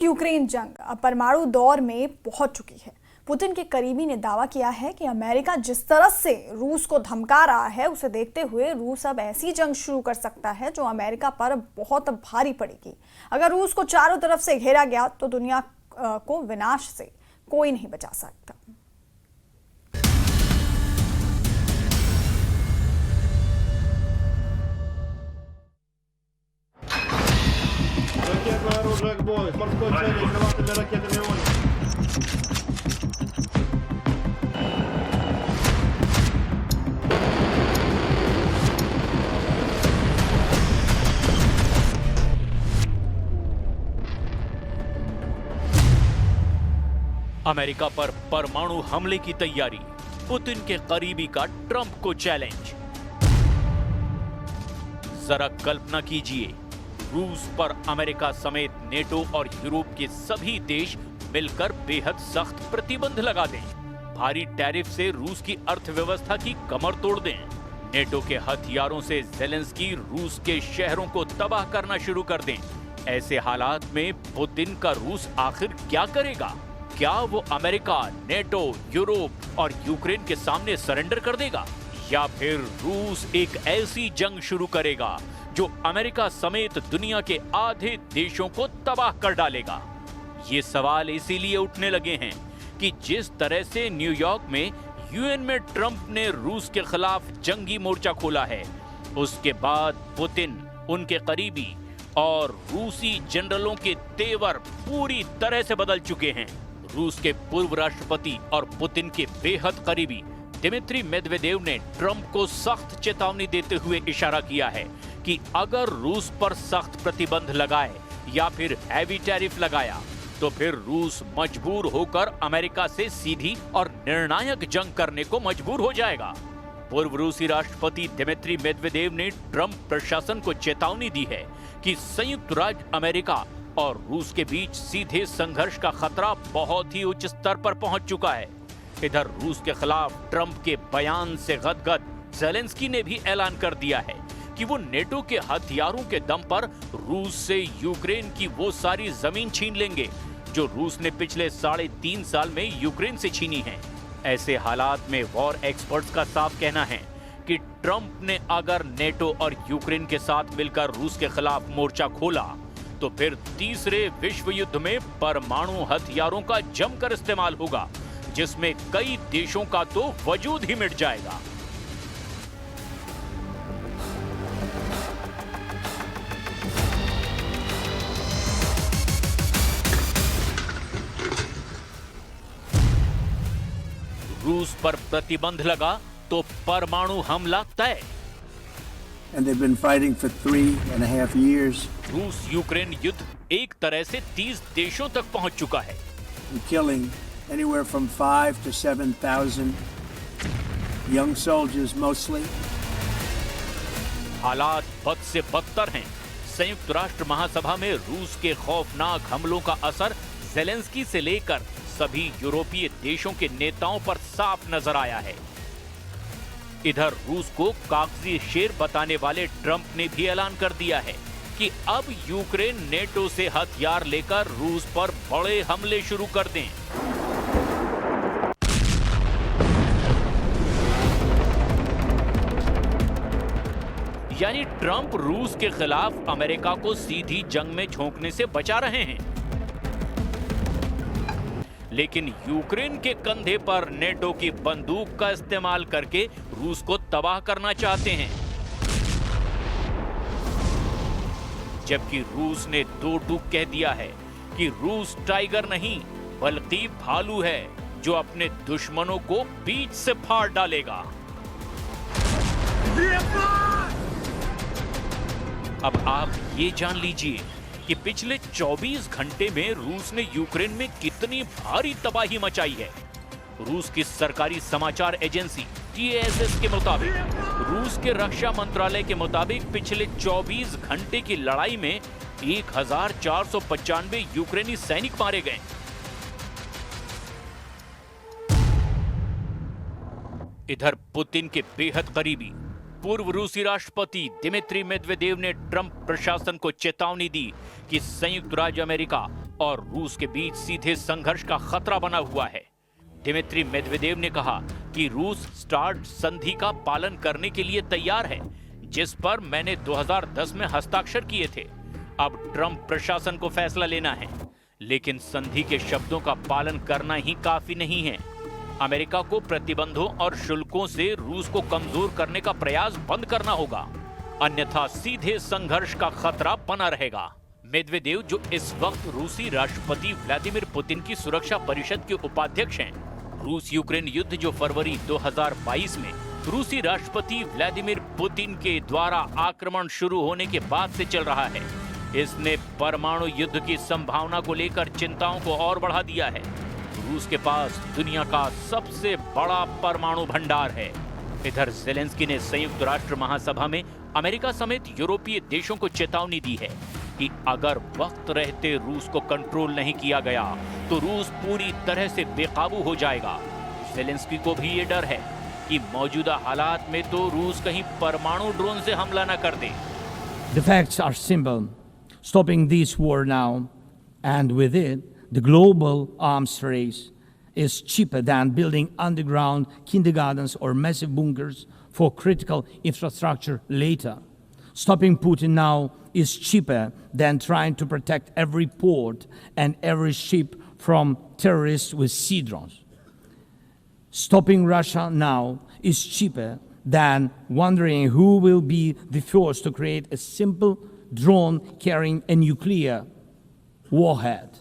Ukraine जंग अब परमाणु दौर में पहुंच चुकी है। पुतिन के करीबी ने दावा किया है कि अमेरिका जिस तरह से रूस को धमका रहा है, उसे देखते हुए रूस अब ऐसी जंग शुरू कर सकता है जो अमेरिका पर बहुत भारी पड़ेगी। अगर रूस को चारों तरफ से घेरा गया तो दुनिया को विनाश से कोई नहीं बचा सकता। अमेरिका पर परमाणु हमले की तैयारी, पुतिन के करीबी का ट्रंप को चैलेंज। जरा कल्पना कीजिए, रूस पर अमेरिका समेत नेटो और यूरोप के सभी देश मिलकर बेहद सख्त प्रतिबंध लगा दें, भारी टैरिफ से रूस की अर्थव्यवस्था की कमर तोड़ दें, नेटो के हथियारों से ज़ेलेंस्की रूस के शहरों को तबाह करना शुरू कर दें। ऐसे हालात में पुतिन का रूस आखिर क्या करेगा? क्या वो अमेरिका, नेटो, यूरोप और यूक्रेन के सामने सरेंडर कर देगा, या फिर रूस एक ऐसी जंग शुरू करेगा जो अमेरिका समेत दुनिया के आधे देशों को तबाह कर डालेगा? ये सवाल इसीलिए उठने लगे हैं कि जिस तरह से न्यूयॉर्क में यूएन में ट्रंप ने रूस के खिलाफ जंगी मोर्चा खोला है, उसके बाद पुतिन, उनके करीबी और रूसी जनरलों के तेवर पूरी तरह से बदल चुके हैं। रूस के पूर्व राष्ट्रपति और पुतिन के बेहद करीबी दिमित्री मेदवेदेव ने ट्रंप को सख्त चेतावनी देते हुए इशारा किया है कि अगर रूस पर सख्त प्रतिबंध लगाए या फिर हैवी टैरिफ लगाया तो फिर रूस मजबूर होकर अमेरिका से सीधी और निर्णायक जंग करने को मजबूर हो जाएगा। पूर्व रूसी राष्ट्रपति दिमित्री मेदवेदेव ने ट्रंप प्रशासन को चेतावनी दी है कि संयुक्त राज्य अमेरिका और रूस के बीच सीधे संघर्ष का खतरा बहुत ही उच्च स्तर पर पहुंच चुका है। इधर रूस के खिलाफ ट्रंप के बयान से गदगद ज़ेलेंस्की ने भी ऐलान कर दिया है कि वो नेटो के हथियारों के दम पर रूस से यूक्रेन की वो सारी जमीन छीन लेंगे जो रूस ने पिछले 3.5 साल में यूक्रेन से छीनी है। ऐसे हालात में वॉर एक्सपर्ट्स का साफ कहना है कि ट्रंप ने अगर नेटो और यूक्रेन के साथ मिलकर रूस के खिलाफ मोर्चा खोला तो फिर तीसरे विश्व युद्ध में परमाणु हथियारों का जमकर इस्तेमाल होगा, जिसमें कई देशों का तो वजूद ही मिट जाएगा। रूस पर प्रतिबंध लगा तो परमाणु हमला तय। And they've been fighting for 3.5 years. रूस यूक्रेन युद्ध एक तरह से 30 देशों तक पहुंच चुका है। Killing anywhere from 5 to 7,000 young soldiers mostly. हालात बद से बदतर हैं। संयुक्त राष्ट्र महासभा में रूस के खौफनाक हमलों का असर ज़ेलेंस्की से लेकर सभी यूरोपीय देशों के नेताओं पर साफ नजर आया है। इधर रूस को कागजी शेर बताने वाले ट्रंप ने भी ऐलान कर दिया है कि अब यूक्रेन नेटो से हथियार लेकर रूस पर बड़े हमले शुरू कर दें। यानी ट्रंप रूस के खिलाफ अमेरिका को सीधी जंग में झोंकने से बचा रहे हैं, लेकिन यूक्रेन के कंधे पर नेटो की बंदूक का इस्तेमाल करके रूस को तबाह करना चाहते हैं। जबकि रूस ने दो टूक कह दिया है कि रूस टाइगर नहीं बल्कि भालू है जो अपने दुश्मनों को बीच से फाड़ डालेगा। अब आप ये जान लीजिए कि पिछले 24 घंटे में रूस ने यूक्रेन में कितनी भारी तबाही मचाई है। रूस की सरकारी समाचार एजेंसी TASS के मुताबिक, रूस के रक्षा मंत्रालय के मुताबिक पिछले 24 घंटे की लड़ाई में 1495 यूक्रेनी सैनिक मारे गए। इधर पुतिन के बेहद करीबी पूर्व रूसी राष्ट्रपति दिमित्री मेदवेदेव ने ट्रंप प्रशासन को चेतावनी दी कि संयुक्त राज्य अमेरिका और रूस के बीच सीधे संघर्ष का खतरा बना हुआ है। दिमित्री मेदवेदेव ने कहा कि रूस स्टार्ट संधि का पालन करने के लिए तैयार है, जिस पर मैंने 2010 में हस्ताक्षर किए थे। अब ट्रंप प्रशासन को फैसला लेना है, लेकिन संधि के शब्दों का पालन करना ही काफी नहीं है। अमेरिका को प्रतिबंधों और शुल्कों से रूस को कमजोर करने का प्रयास बंद करना होगा, अन्यथा सीधे संघर्ष का खतरा बना रहेगा। मेदवेदेव, जो इस वक्त रूसी राष्ट्रपति व्लादिमीर पुतिन की सुरक्षा परिषद के उपाध्यक्ष हैं, रूस यूक्रेन युद्ध जो फरवरी 2022 में रूसी राष्ट्रपति व्लादिमीर पुतिन के द्वारा आक्रमण शुरू होने के बाद से चल रहा है, इसने परमाणु युद्ध की संभावना को लेकर चिंताओं को और बढ़ा दिया है। रूस के पास दुनिया का सबसे बड़ा परमाणु भंडार है। इधर ज़ेलेंस्की ने संयुक्त राष्ट्र महासभा में अमेरिका समेत यूरोपीय देशों को चेतावनी दी है कि अगर वक्त रहते रूस को कंट्रोल नहीं किया गया तो रूस पूरी तरह से बेकाबू हो जाएगा। ज़ेलेंस्की को भी ये डर है कि मौजूदा हालात में तो रूस कहीं परमाणु ड्रोन से हमला न कर दे। The facts are simple. Stopping this war now, and with it, the global arms race, is cheaper than building underground kindergartens or massive bunkers for critical infrastructure later. Stopping Putin now is cheaper than trying to protect every port and every ship from terrorists with sea drones. Stopping Russia now is cheaper than wondering who will be the first to create a simple drone carrying a nuclear warhead.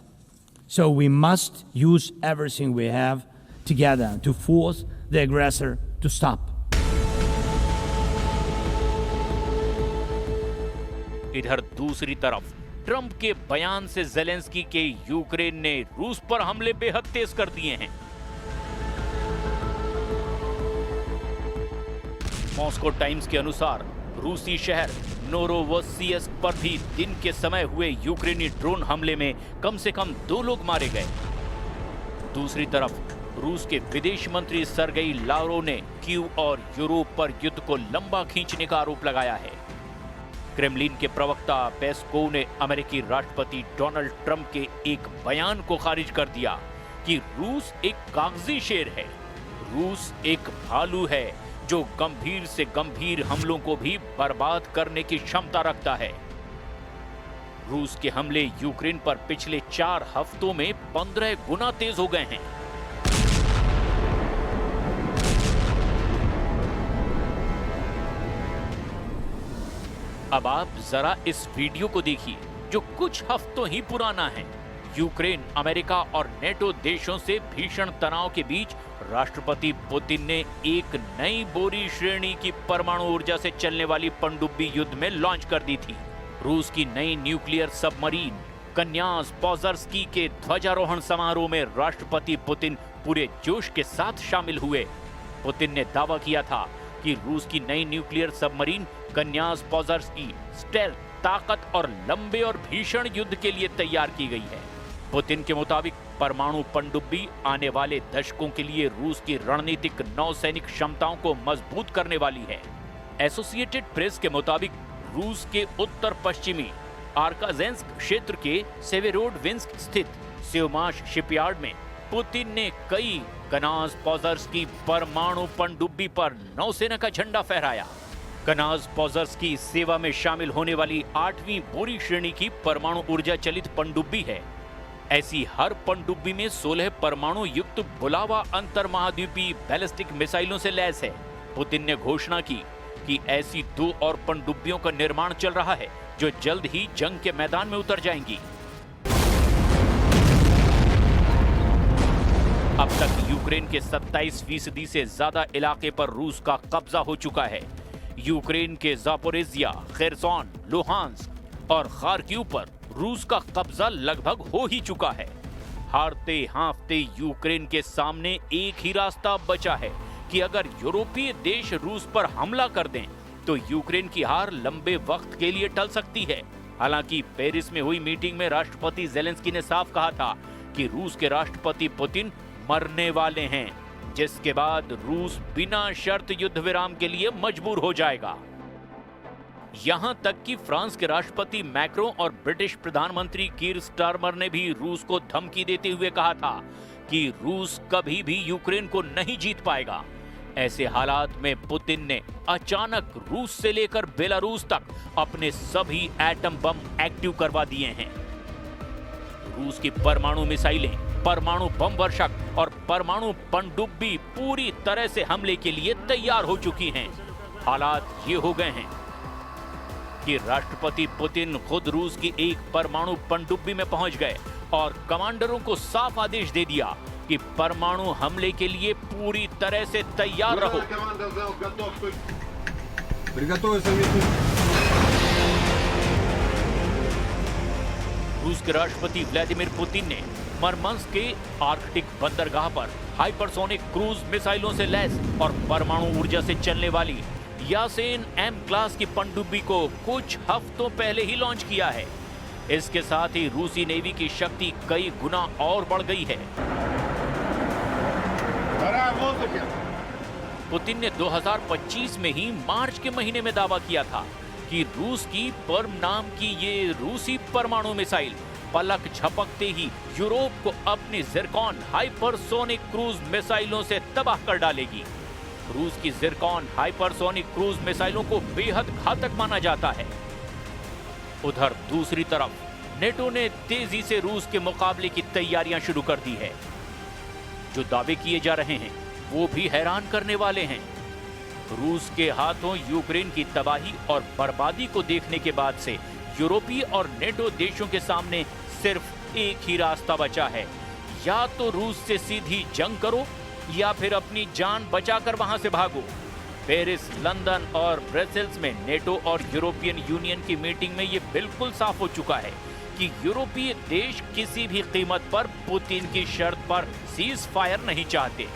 So we must use everything we have together to force the aggressor to stop. इधर दूसरी तरफ Trump के बयान से Zelensky के Ukraine ने रूस पर हमले बेहद तेज कर दिए हैं। मॉस्को टाइम्स के अनुसार रूसी शहर नोरोवसिस्क पर भी दिन के समय हुए यूक्रेनी ड्रोन हमले में कम से कम 2 लोग मारे गए। दूसरी तरफ रूस के विदेश मंत्री सर्गेई लाव्रोव ने कीव और यूरोप पर युद्ध को लंबा खींचने का आरोप लगाया है। क्रेमलिन के प्रवक्ता पेस्कोव ने अमेरिकी राष्ट्रपति डोनाल्ड ट्रंप के एक बयान को खारिज कर दिया कि रूस एक कागजी शेर है। रूस एक भालू है जो गंभीर से गंभीर हमलों को भी बर्बाद करने की क्षमता रखता है। रूस के हमले यूक्रेन पर पिछले 4 हफ्तों में 15 गुना तेज हो गए हैं। अब आप जरा इस वीडियो को देखिए जो कुछ हफ्तों ही पुराना है। यूक्रेन, अमेरिका और नेटो देशों से भीषण तनाव के बीच राष्ट्रपति पुतिन ने एक नई बोरी श्रेणी की परमाणु ऊर्जा से चलने वाली पनडुब्बी युद्ध में लॉन्च कर दी थी। रूस की नई न्यूक्लियर सबमरीन कन्यास पोजर्स्की के ध्वजारोहण समारोह में राष्ट्रपति पुतिन पूरे जोश के साथ शामिल हुए। पुतिन ने दावा किया था कि रूस की नई न्यूक्लियर सबमरीन कन्यास पोजर्स्की स्टेल्थ, ताकत और लंबे और भीषण युद्ध के लिए तैयार की गई है। पुतिन के मुताबिक परमाणु पनडुब्बी आने वाले दशकों के लिए रूस की रणनीतिक नौसैनिक क्षमताओं को मजबूत करने वाली है। एसोसिएटेड प्रेस के मुताबिक रूस के उत्तर पश्चिमी आर्काजेंस्क क्षेत्र के सेवेरोडविंस्क स्थित सेवमाश शिपयार्ड में पुतिन ने कई कनास पोजर्स्की परमाणु पनडुब्बी पर नौसेना का झंडा फहराया। कनास पोजर्स्की सेवा में शामिल होने वाली 8वीं बोरी श्रेणी की परमाणु ऊर्जा चलित पनडुब्बी है। ऐसी हर पनडुब्बी में 16 परमाणु युक्त बुलावा अंतर महाद्वीपीय बैलिस्टिक मिसाइलों से लैस है। पुतिन ने घोषणा की कि ऐसी 2 और पनडुब्बियों का निर्माण चल रहा है जो जल्द ही जंग के मैदान में उतर जाएंगी। अब तक यूक्रेन के 27% से ज्यादा इलाके पर रूस का कब्जा हो चुका है। यूक्रेन के जापोरेजिया, खेरसोन, लुहांस्क और खार्किव पर रूस का कब्जा लगभग हो ही चुका है। हारते हांफते यूक्रेन के सामने एक ही रास्ता बचा है कि अगर यूरोपीय देश रूस पर हमला कर दें तो यूक्रेन की हार लंबे वक्त के लिए टल सकती है। हालांकि पेरिस में हुई मीटिंग में राष्ट्रपति ज़ेलेंस्की ने साफ कहा था कि रूस के राष्ट्रपति पुतिन मरने वाले हैं, जिसके बाद रूस बिना शर्त युद्ध विराम के लिए मजबूर हो जाएगा। यहां तक कि फ्रांस के राष्ट्रपति मैक्रो और ब्रिटिश प्रधानमंत्री कीर स्टारमर ने भी रूस को धमकी देते हुए कहा था कि रूस कभी भी यूक्रेन को नहीं जीत पाएगा। ऐसे हालात में पुतिन ने अचानक रूस से लेकर बेलारूस तक अपने सभी एटम बम एक्टिव करवा दिए हैं। रूस की परमाणु मिसाइलें, परमाणु बम वर्षक और परमाणु पनडुब्बी पूरी तरह से हमले के लिए तैयार हो चुकी हैं। हालात ये हो गए हैं कि राष्ट्रपति पुतिन खुद रूस की एक परमाणु पनडुब्बी में पहुंच गए और कमांडरों को साफ आदेश दे दिया कि परमाणु हमले के लिए पूरी तरह से तैयार रहो। रूस के राष्ट्रपति व्लादिमीर पुतिन ने मरमंस्क के आर्कटिक बंदरगाह पर हाइपरसोनिक क्रूज मिसाइलों से लैस और परमाणु ऊर्जा से चलने वाली यासेन एम क्लास की पनडुब्बी को कुछ हफ्तों पहले ही लॉन्च किया है। इसके साथ ही रूसी नेवी की शक्ति कई गुना और बढ़ गई है। पुतिन ने 2025 में ही मार्च के महीने में दावा किया था कि रूस की पर्म नाम की ये रूसी परमाणु मिसाइल पलक झपकते ही यूरोप को अपनी जिरकॉन हाइपरसोनिक क्रूज मिसाइलों से तबाह कर डालेगी। रूस की जिरकॉन हाइपरसोनिक क्रूज मिसाइलों को बेहद घातक माना जाता है। उधर दूसरी तरफ नेटो ने तेजी से रूस के मुकाबले की तैयारियां शुरू कर दी है। जो दावे किए जा रहे हैं वो भी हैरान करने वाले हैं। रूस के हाथों यूक्रेन की तबाही और बर्बादी को देखने के बाद से यूरोपीय और नेटो देशों के सामने सिर्फ एक ही रास्ता बचा है, या तो रूस से सीधी जंग करो या फिर अपनी जान बचाकर वहां से भागो। पेरिस, लंदन और ब्रसेल्स में नेटो और यूरोपियन यूनियन की मीटिंग में ये बिल्कुल साफ हो चुका है कि यूरोपीय देश किसी भी कीमत पर पुतिन की शर्त पर सीज फायर नहीं चाहते।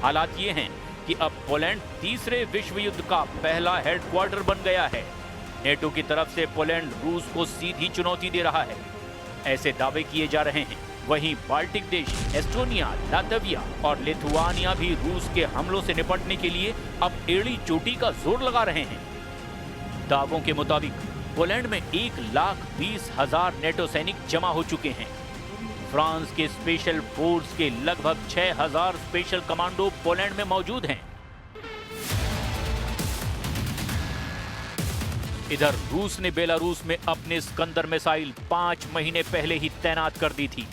हालात ये हैं कि अब पोलैंड तीसरे विश्व युद्ध का पहला हेडक्वार्टर बन गया है। नेटो की तरफ से पोलैंड रूस को सीधी चुनौती दे रहा है, ऐसे दावे किए जा रहे हैं। वहीं बाल्टिक देश एस्टोनिया, लातविया और लिथुआनिया भी रूस के हमलों से निपटने के लिए अब एड़ी चोटी का जोर लगा रहे हैं। दावों के मुताबिक पोलैंड में 1,20,000 नेटो सैनिक जमा हो चुके हैं। फ्रांस के स्पेशल फोर्स के लगभग 6,000 स्पेशल कमांडो पोलैंड में मौजूद हैं। इधर रूस ने बेलारूस में अपने स्कंदर मिसाइल 5 महीने पहले ही तैनात कर दी थी।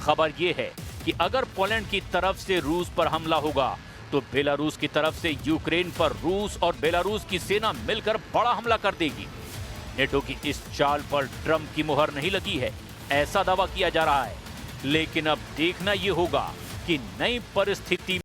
खबर यह है कि अगर पोलैंड की तरफ से रूस पर हमला होगा तो बेलारूस की तरफ से यूक्रेन पर रूस और बेलारूस की सेना मिलकर बड़ा हमला कर देगी। नेटो की इस चाल पर ट्रंप की मुहर नहीं लगी है, ऐसा दावा किया जा रहा है। लेकिन अब देखना यह होगा कि नई परिस्थिति